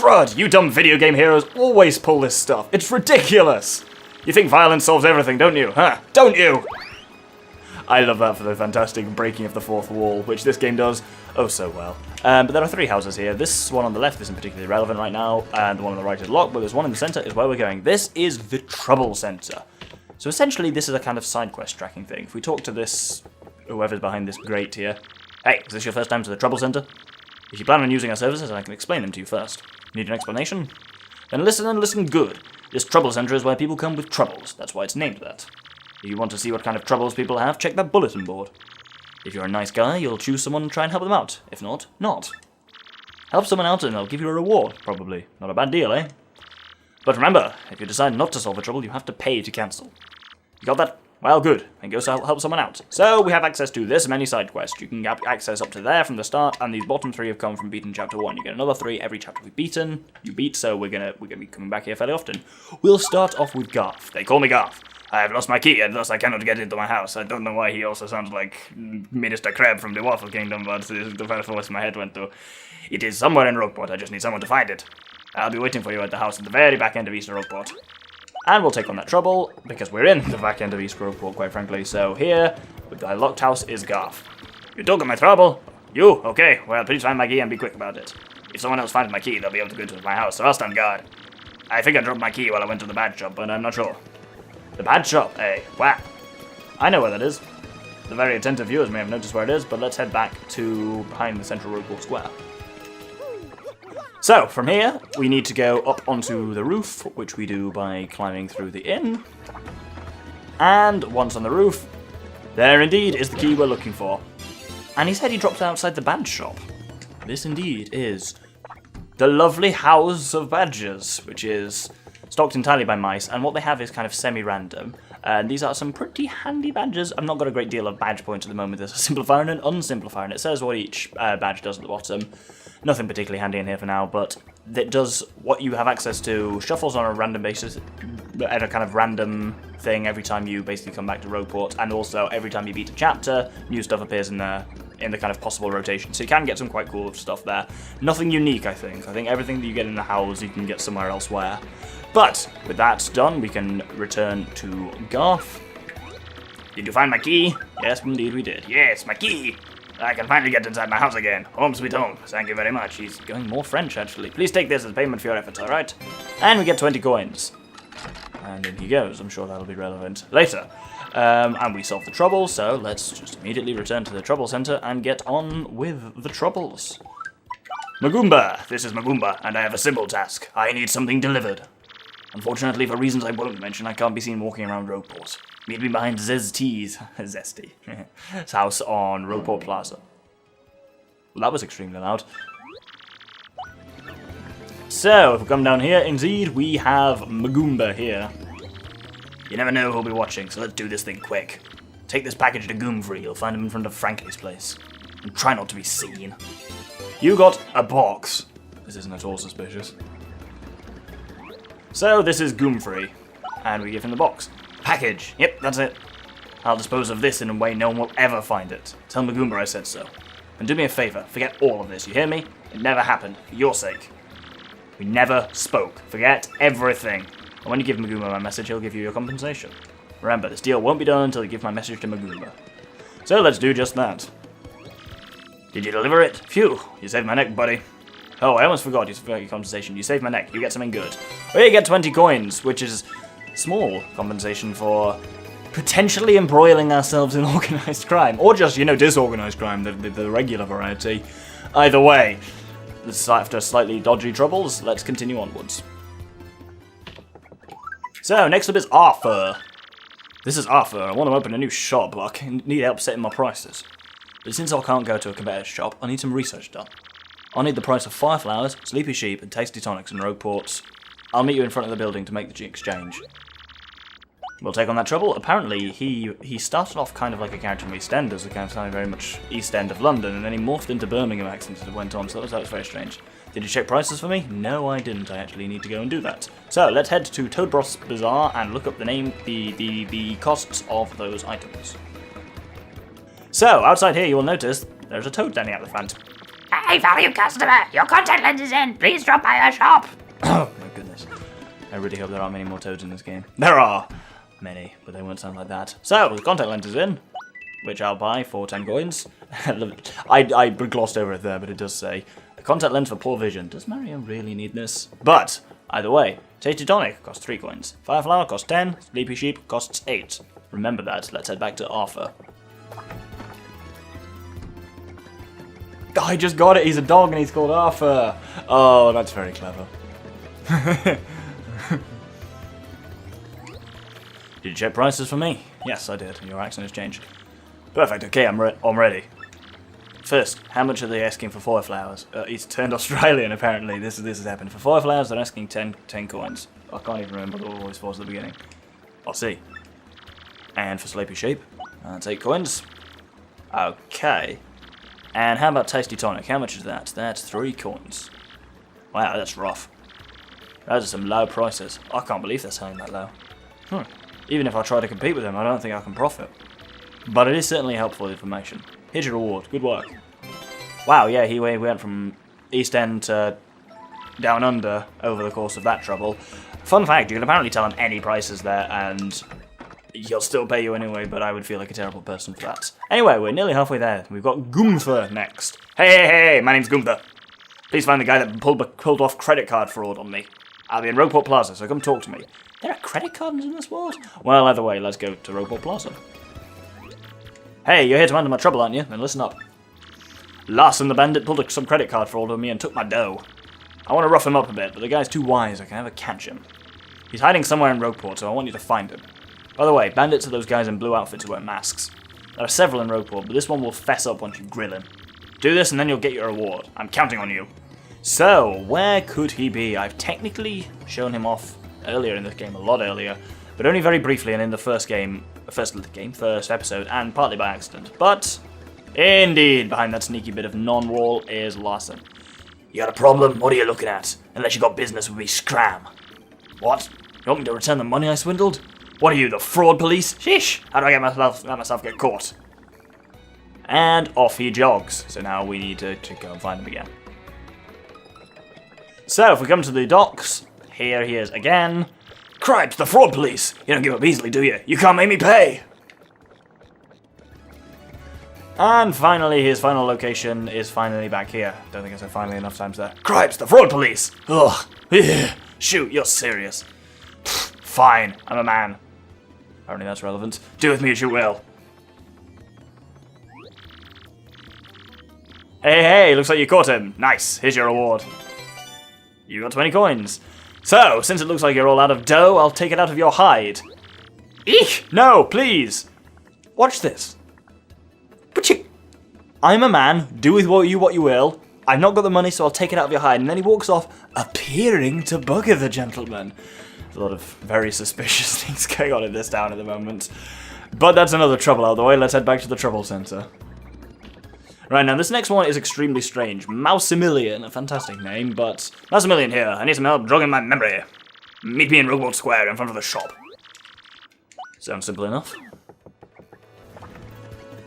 crud! You dumb video game heroes always pull this stuff. It's ridiculous! You think violence solves everything, don't you? Huh? Don't you? I love that for the fantastic breaking of the fourth wall, which this game does oh so well. But there are 3 houses here. This one on the left isn't particularly relevant right now, and the one on the right is locked, but there's one in the center is where we're going. This is the Trouble Center. So essentially, this is a kind of side quest tracking thing. If we talk to this, whoever's behind this grate here, hey, is this your first time to the Trouble Center? If you plan on using our services, I can explain them to you first. Need an explanation? Then listen and listen good. This Trouble Center is where people come with troubles. That's why it's named that. If you want to see what kind of troubles people have, check that bulletin board. If you're a nice guy, you'll choose someone and try and help them out. If not, not. Help someone out and they'll give you a reward, probably. Not a bad deal, eh? But remember, if you decide not to solve a trouble, you have to pay to cancel. You got that? Well, good. And go help someone out. So, we have access to this many side quests. You can get access up to there from the start, and these bottom 3 have come from beating chapter 1. You get another 3 every chapter you beat, so we're gonna be coming back here fairly often. We'll start off with Garth. They call me Garth. I have lost my key, and thus I cannot get into my house. I don't know why he also sounds like Minister Crab from the Waffle Kingdom, but the first voice my head went to. It is somewhere in Rogueport, I just need someone to find it. I'll be waiting for you at the house at the very back end of East Rogueport. And we'll take on that trouble, because we're in the back end of East Rogueport, quite frankly. So here, with the locked house, is Garth. You took my trouble? You? Okay, well, please find my key and be quick about it. If someone else finds my key, they'll be able to go into my house, so I'll stand guard. I think I dropped my key while I went to the badge shop, but I'm not sure. The badge shop, eh? Wow. I know where that is. The very attentive viewers may have noticed where it is, but let's head back to behind the central Rogueport Square. So, from here, we need to go up onto the roof, which we do by climbing through the inn. And once on the roof, there indeed is the key we're looking for. And he said he dropped it outside the badge shop. This indeed is the lovely House of Badges, which is stocked entirely by mice, and what they have is kind of semi-random. These are some pretty handy badges. I've not got a great deal of badge points at the moment. There's a simplifier and an unsimplifier, and it says what each badge does at the bottom. Nothing particularly handy in here for now, but it does what you have access to, shuffles on a random basis, at a kind of random thing every time you basically come back to Rogueport, and also every time you beat a chapter, new stuff appears in the kind of possible rotation. So you can get some quite cool stuff there. Nothing unique, I think. I think everything that you get in the house you can get somewhere elsewhere. But with that done, we can return to Garth. Did you find my key? Yes, indeed we did. Yes, my key! I can finally get inside my house again. Home sweet home. Thank you very much. He's going more French, actually. Please take this as payment for your efforts, alright? And we get 20 coins. And in he goes. I'm sure that'll be relevant later. And we solve the trouble, so let's just immediately return to the Trouble Center and get on with the troubles. Magumba! This is Magumba, and I have a simple task. I need something delivered. Unfortunately, for reasons I won't mention, I can't be seen walking around Rogueport. Meet me behind Zesti's house on Rogueport Plaza. Well, that was extremely loud. So, if we come down here, indeed, we have Magumba here. You never know who'll be watching, so let's do this thing quick. Take this package to Goomfrey. You'll find him in front of Frankly's place. And try not to be seen. You got a box. This isn't at all suspicious. So, this is Goomfrey. And we give him the box. Package. Yep, that's it. I'll dispose of this in a way no one will ever find it. Tell Magumba I said so. And do me a favor, forget all of this, you hear me? It never happened, for your sake. We never spoke. Forget everything. And when you give Magumba my message, he'll give you your compensation. Remember, this deal won't be done until you give my message to Magumba. So let's do just that. Did you deliver it? Phew, you saved my neck, buddy. Oh, I almost forgot your compensation. You saved my neck, you get something good. Well, you get 20 coins, which is small compensation for potentially embroiling ourselves in organised crime. Or just, disorganised crime, the regular variety. Either way, after slightly dodgy troubles, let's continue onwards. So, next up is Arthur. This is Arthur. I want to open a new shop, but I need help setting my prices. But since I can't go to a competitor's shop, I need some research done. I need the price of fireflowers, sleepy sheep, and tasty tonics in Rogueports. I'll meet you in front of the building to make the exchange. We'll take on that trouble. Apparently, he started off kind of like a character from EastEnders, a kind of sounding very much East End of London, and then he morphed into Birmingham accent as it went on, so that was very strange. Did you check prices for me? No, I didn't. I actually need to go and do that. So, let's head to Toadbroth's Bazaar and look up the costs of those items. So, outside here you will notice there's a toad standing at the front. High value customer, your contact lens is in. Please drop by our shop. Oh my goodness. I really hope there aren't many more toads in this game. There are many, but they won't sound like that. So, the contact lens is in, which I'll buy for 10 coins. I glossed over it there, but it does say, a contact lens for poor vision. Does Mario really need this? But, either way, Tasty Tonic costs 3 coins. Fire Flower costs 10, Sleepy Sheep costs 8. Remember that. Let's head back to Arthur. I just got it. He's a dog and he's called Arthur. Oh, that's very clever. Did you check prices for me? Yes, I did. Your accent has changed. Perfect. Okay, I'm ready. First, how much are they asking for 4 flowers? He's turned Australian, apparently. This has happened. For 4 flowers, they're asking 10 coins. I can't even remember what it always was at the beginning. I'll see. And for Sleepy Sheep, that's 8 coins. Okay. And how about Tasty Tonic? How much is that? That's 3 coins. Wow, that's rough. Those are some low prices. I can't believe they're selling that low. Even if I try to compete with them, I don't think I can profit. But it is certainly helpful information. Here's your reward. Good work. Wow, yeah, he went from East End to Down Under over the course of that trouble. Fun fact, you can apparently tell him any prices there, and he'll still pay you anyway, but I would feel like a terrible person for that. Anyway, we're nearly halfway there. We've got Gunther next. Hey, my name's Gunther. Please find the guy that pulled off credit card fraud on me. I'll be in Rogueport Plaza, so come talk to me. There are credit cards in this world? Well, either way, let's go to Rogueport Plaza. Hey, you're here to handle my trouble, aren't you? Then listen up. Larson the bandit pulled some credit card fraud on me and took my dough. I want to rough him up a bit, but the guy's too wise, I can never catch him. He's hiding somewhere in Rogueport, so I want you to find him. By the way, bandits are those guys in blue outfits who wear masks. There are several in Rogueport, but this one will fess up once you grill him. Do this and then you'll get your reward. I'm counting on you. So, where could he be? I've technically shown him off earlier in this game, a lot earlier, but only very briefly and in the first episode, and partly by accident. But, indeed, behind that sneaky bit of non-wall is Larson. You got a problem? What are you looking at? Unless you got business with me, scram. What? You want me to return the money I swindled? What are you, the fraud police? Sheesh! How do I let myself get caught? And off he jogs. So now we need to go and find him again. So, if we come to the docks, here he is again. Cripes, the fraud police! You don't give up easily, do you? You can't make me pay! And finally, his final location is finally back here. Don't think I said finally enough times there. Cripes, the fraud police! Ugh. Shoot, you're serious. Fine, I'm a man. Apparently that's relevant. Do with me as you will. Hey, looks like you caught him. Nice, here's your reward. You got 20 coins. So, since it looks like you're all out of dough, I'll take it out of your hide. Eek! No, please! Watch this. But I'm a man, do with what you will. I've not got the money, so I'll take it out of your hide. And then he walks off, appearing to bugger the gentleman. There's a lot of very suspicious things going on in this town at the moment. But that's another trouble out of the way. Let's head back to the trouble center. Right, now this next one is extremely strange. Mousemillion, a fantastic name, but... Mousemillion here, I need some help jogging my memory. Meet me in Rogueport Square in front of the shop. Sounds simple enough.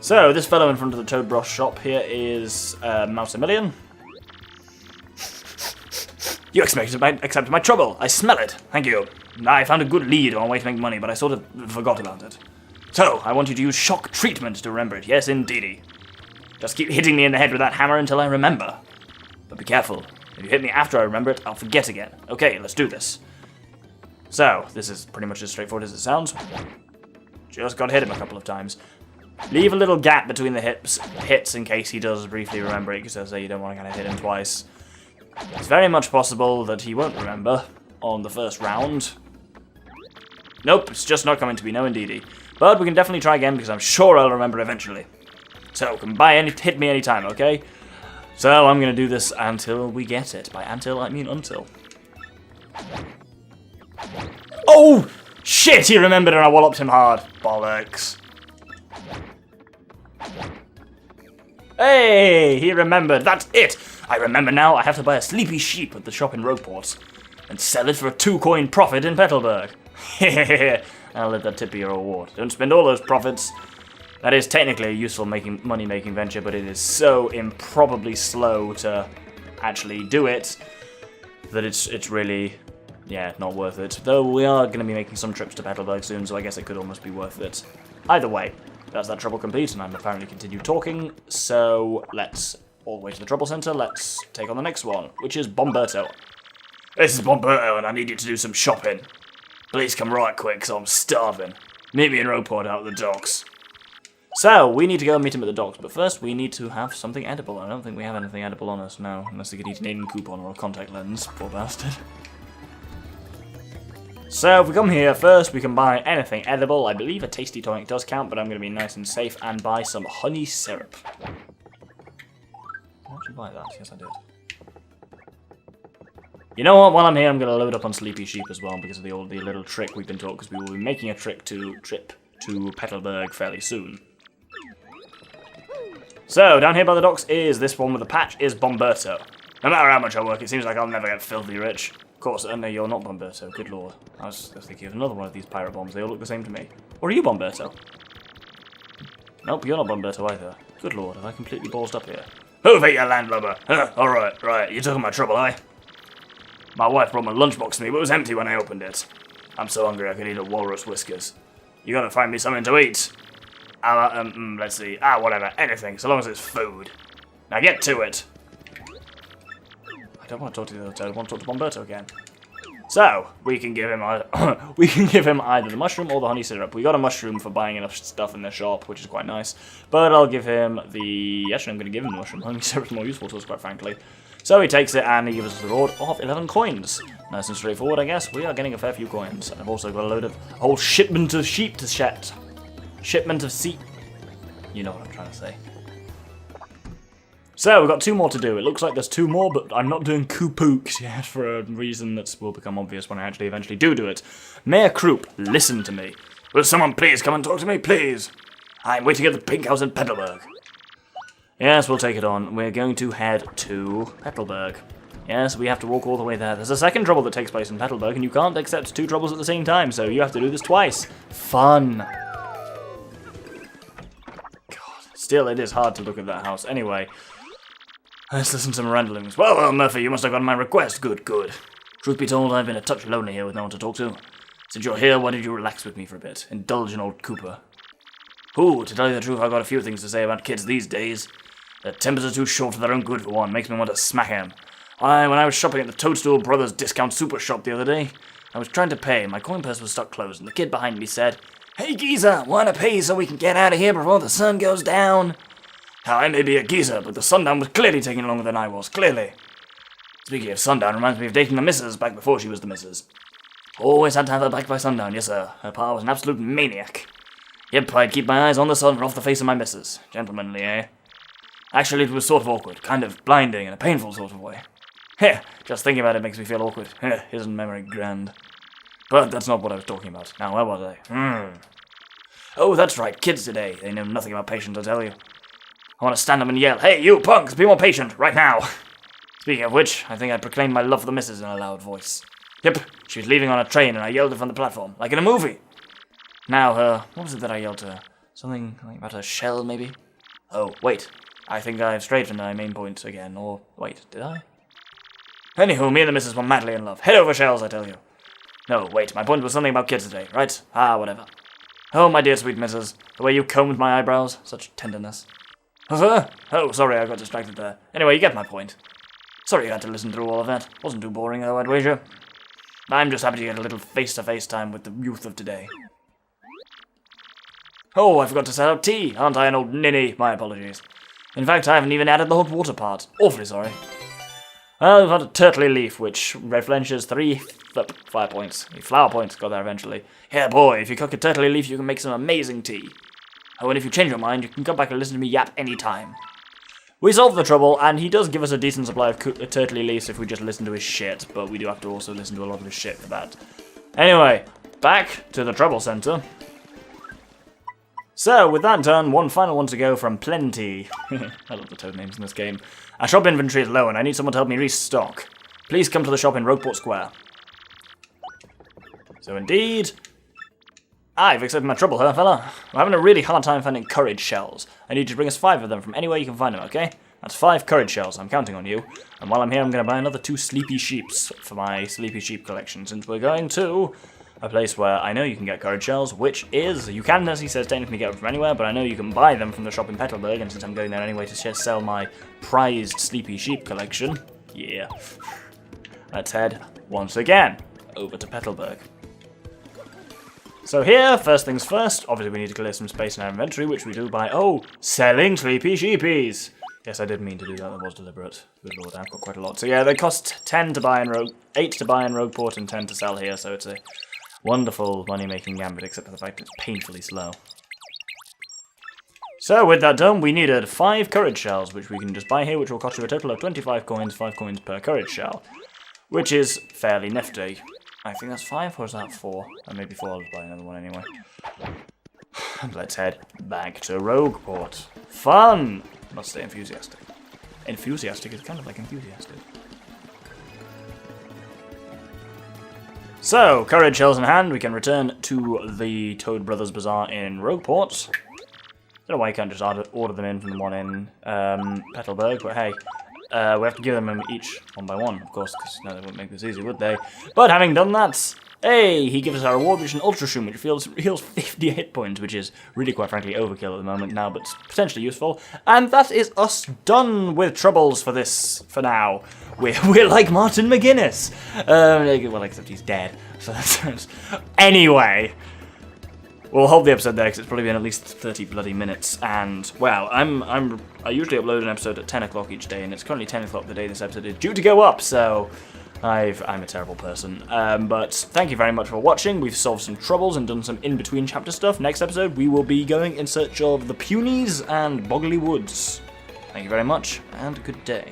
So, this fellow in front of the Toad Bros shop here is Mousemillion. You accepted my trouble. I smell it. Thank you. I found a good lead on a way to make money, but I sort of forgot about it. So, I want you to use shock treatment to remember it. Yes, indeedy. Just keep hitting me in the head with that hammer until I remember. But be careful. If you hit me after I remember it, I'll forget again. Okay, let's do this. So, this is pretty much as straightforward as it sounds. Just got to hit him a couple of times. Leave a little gap between the hits in case he does briefly remember it, because I say you don't want to kind of hit him twice. It's very much possible that he won't remember on the first round. Nope, it's just not coming to be, no indeedy. But we can definitely try again, because I'm sure I'll remember eventually. So, come by and hit me anytime, okay? So, I'm going to do this until we get it. By until, I mean until. Oh! Shit, he remembered and I walloped him hard. Bollocks. Hey, he remembered. That's it. I remember now. I have to buy a sleepy sheep at the shop in Rogueport and sell it for a 2-coin profit in Petalburg. Hehehe. I'll let that tip be your reward. Don't spend all those profits. That is technically a useful money-making venture, but it is so improbably slow to actually do it that it's really, yeah, not worth it. Though we are going to be making some trips to Petalburg soon, so I guess it could almost be worth it. Either way, that's that trouble complete, and I'm apparently continue talking, so let's all the way to the trouble center. Let's take on the next one, which is Bomberto. This is Bomberto, and I need you to do some shopping. Please come right quick, because I'm starving. Meet me in Roport out at the docks. So, we need to go and meet him at the docks, but first we need to have something edible. I don't think we have anything edible on us now, unless we could eat an in coupon or a contact lens, poor bastard. So, if we come here, first we can buy anything edible. I believe a tasty tonic does count, but I'm going to be nice and safe and buy some honey syrup. Did I actually buy that? Yes, I did. You know what? While I'm here, I'm going to load up on Sleepy Sheep as well, because of the little trick we've been taught, because we will be making a trip to Petalburg fairly soon. So, down here by the docks is this one with the patch, is Bomberto. No matter how much I work, it seems like I'll never get filthy rich. Of course, no, you're not Bomberto, good lord. I was thinking of another one of these pirate bombs, they all look the same to me. Or are you Bomberto? Nope, you're not Bomberto either. Good lord, have I completely ballsed up here? Move it, you landlubber! Alright, right, you took my trouble, eh? My wife brought my lunchbox to me, but it was empty when I opened it. I'm so hungry I could eat a walrus whiskers. You gotta find me something to eat. Let's see. Whatever. Anything, so long as it's food. Now get to it. I don't want to talk to the other toad. I want to talk to Bomberto again. So, we can give him either the mushroom or the honey syrup. We got a mushroom for buying enough stuff in the shop, which is quite nice. But I'll give him the... Actually, I'm going to give him the mushroom. Honey syrup's more useful to us, quite frankly. So he takes it and he gives us the reward of 11 coins. Nice and straightforward, I guess. We are getting a fair few coins. I've also got a whole shipment of sheep to shed. Shipment of sheep. You know what I'm trying to say. So, we've got 2 more to do. It looks like there's 2 more, but I'm not doing Koopooks yet for a reason that will become obvious when I actually eventually do it. Mayor Kroop, listen to me. Will someone please come and talk to me, please? I'm waiting at the Pink House in Petalburg. Yes, we'll take it on. We're going to head to Petalburg. Yes, we have to walk all the way there. There's a second trouble that takes place in Petalburg, and you can't accept 2 troubles at the same time, so you have to do this twice. Fun. Still, it is hard to look at that house. Anyway, let's listen to some ramblings. Well, Murphy, you must have gotten my request. Good. Truth be told, I've been a touch lonely here with no one to talk to. Since you're here, why don't you relax with me for a bit? Indulge in old Cooper. To tell you the truth, I've got a few things to say about kids these days. Their tempers are too short for their own good, for one. Makes me want to smack him. When I was shopping at the Toadstool Brothers Discount Super Shop the other day, I was trying to pay. My coin purse was stuck closed, and the kid behind me said, "Hey, geezer, wanna pay so we can get out of here before the sun goes down?" Now, I may be a geezer, but the sundown was clearly taking longer than I was, clearly. Speaking of sundown, reminds me of dating the missus back before she was the missus. Always had to have her back by sundown, yes sir. Her pa was an absolute maniac. Yep, I'd keep my eyes on the sun and off the face of my missus. Gentlemanly, eh? Actually, it was sort of awkward, kind of blinding in a painful sort of way. Heh, just thinking about it makes me feel awkward. Heh, isn't memory grand? But that's not what I was talking about. Now, where was I? Oh, that's right, kids today. They know nothing about patience, I tell you. I want to stand up and yell, "Hey, you punks, be more patient, right now!" Speaking of which, I think I proclaimed my love for the missus in a loud voice. Yep, she was leaving on a train and I yelled it from the platform, like in a movie. Now, what was it that I yelled to her? Something like about a shell, maybe? Oh, wait. I think I've strayed from my main point again, or wait, did I? Anywho, me and the missus were madly in love. Head over shells, I tell you. No, wait, my point was something about kids today, right? Whatever. Oh, my dear sweet missus, the way you combed my eyebrows, such tenderness. Oh, sorry, I got distracted there. Anyway, you get my point. Sorry you had to listen through all of that. Wasn't too boring, though, I'd wager. I'm just happy to get a little face-to-face time with the youth of today. Oh, I forgot to set out tea. Aren't I an old ninny? My apologies. In fact, I haven't even added the hot water part. Awfully sorry. Well, we've got a turtley leaf, which replenishes 3 fire points. 3 flower points, got there eventually. Yeah, boy, if you cook a turtley leaf, you can make some amazing tea. Oh, and if you change your mind, you can come back and listen to me yap any time. We solved the trouble, and he does give us a decent supply of turtley leaves if we just listen to his shit, but we do have to also listen to a lot of his shit for that. Anyway, back to the trouble center. So, with that done, one final one to go from Plenty. I love the toad names in this game. Our shop inventory is low, and I need someone to help me restock. Please come to the shop in Rogueport Square. So indeed. I've accepted my trouble, huh, fella? We're having a really hard time finding courage shells. I need you to bring us 5 of them from anywhere you can find them, okay? That's 5 courage shells. I'm counting on you. And while I'm here, I'm going to buy another 2 sleepy sheeps for my sleepy sheep collection, since we're going to a place where I know you can get courage shells, which is, you can, as he says, technically get them from anywhere, but I know you can buy them from the shop in Petalburg, and since I'm going there anyway to sell my prized sleepy sheep collection, yeah. Let's head, once again, over to Petalburg. So here, first things first, obviously we need to clear some space in our inventory, which we do by, selling sleepy sheepies. Yes, I did mean to do that, that was deliberate. Good lord, I've got quite a lot. So yeah, they cost 10 to buy in 8 to buy in Rogueport and 10 to sell here, so it's a wonderful money-making gambit, except for the fact it's painfully slow. So with that done, we needed 5 courage shells, which we can just buy here, which will cost you a total of 25 coins, 5 coins per courage shell, which is fairly nifty. I think that's 5, or is that 4? Or maybe 4, I'll just buy another one anyway. And let's head back to Rogueport. Fun! Must stay enthusiastic. Enthusiastic is kind of like enthusiastic. So, courage shells in hand, we can return to the Toad Brothers Bazaar in Rogueport. Don't know why you can't just order them in from the one in Petalburg, but hey. We have to give them each one by one, of course, because no, they wouldn't make this easy, would they? But having done that, hey, he gives us our reward, which is an Ultra Shroom, which heals 50 hit points, which is really, quite frankly, overkill at the moment now, but potentially useful. And that is us done with troubles for now. We're like Martin McGuinness. Well, except he's dead. So that's anyway. We'll hold the episode there because it's probably been at least 30 bloody minutes, and well, I usually upload an episode at 10 o'clock each day, and it's currently 10 o'clock the day this episode is due to go up, so I'm a terrible person. But thank you very much for watching. We've solved some troubles and done some in-between chapter stuff. Next episode, we will be going in search of the Punies and Boggly Woods. Thank you very much, and good day.